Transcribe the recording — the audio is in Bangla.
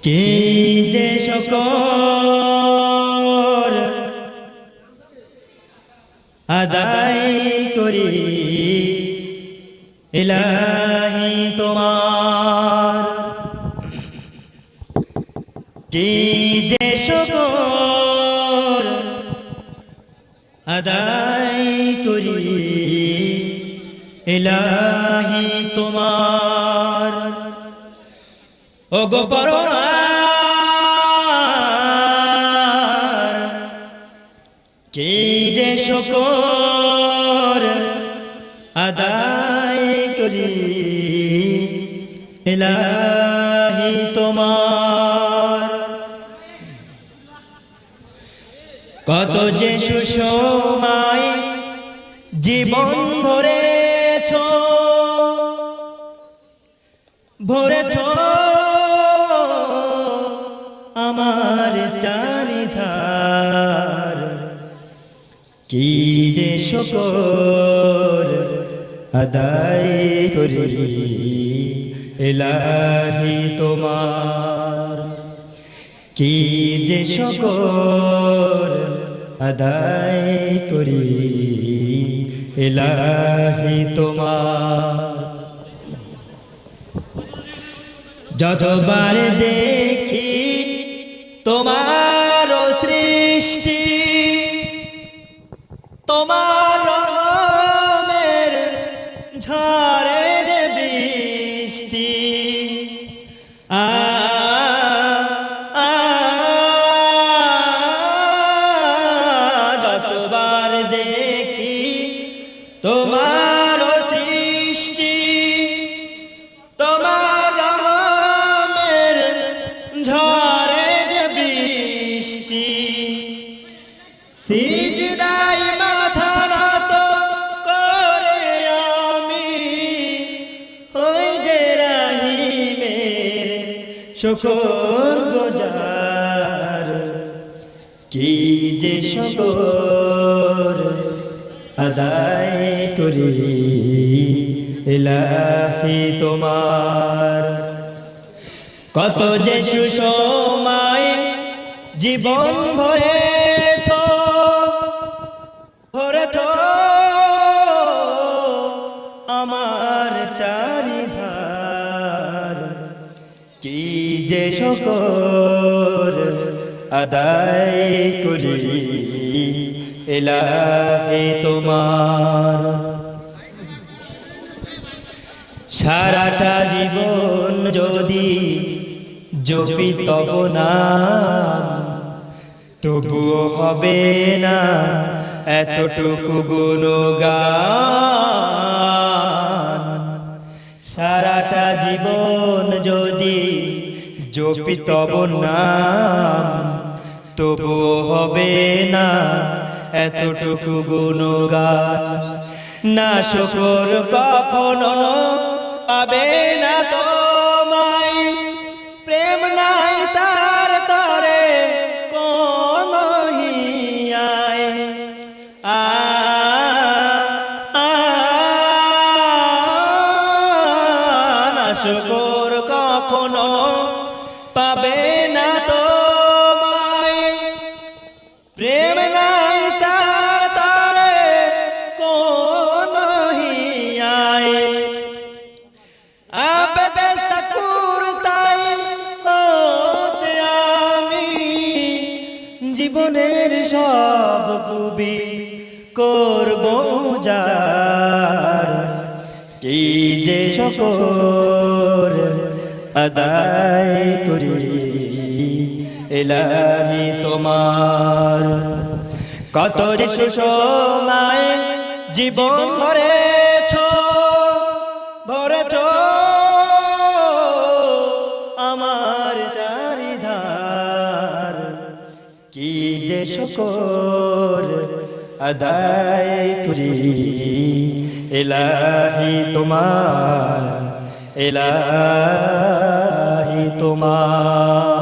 কি যে শুকর আদায় করি ইলাহি তোমার, কি যে শুকর আদায় করি ইলাহি তোমার। ওগো পরওয়ার কি যে শুকর আদায় করি ইলাহি তোমার। কত যে সুসময় জীবন ভরেছ ভরেছ আমার চারিধার, কি যে শুকর আদায় করি ইলাহি তোমার, কি যে শুকর আদায় করি ইলাহি তোমার। যতবার দেখি তোমার সৃষ্টি, তোমার রহমের ঝরে যে বৃষ্টি, যতবার দেখি তোমার সৃষ্টি, তোমার রহমের ঝরে যে বৃষ্টি, সিজদায় মাথা নত করে আমি ওই যে রাহিমের শুকর গুজার, কি যে শুকর আদায় করি ইলাহি তোমার। কত যে সুসময় জীবন ভরেছ ভরেছ আমার চারিধার, কি যে শুকর আদায় করি ইলাহি তোমার। সারাটা জীবন যদি জপি তব নাম, তবুও হবে না এতটুকু গুণগান। সারাটা জীবন যদি জপি তব নাম, তবুও হবে না এতটুকু গুণগান। না শুকর কখনো পাবে না তোমায়, প্রেম নাই তার তরে কোন হিয়ায়। না শুকর কখনো পাবে না তোমায়, প্রেম নাই তার তরে কোন হিয়ায়। আবেদে সাকুর তাই হতে আমি জীবনের সব খুবই করব উজাড়, কি যে শুকর আদায় করি ইলাহি তোমার। কত যে সুসময় জীবন ভরেছ ভরেছ আমার চারিধার, কি যে শুকর আদায় করি ইলাহি তোমার ইলাহি তোমার।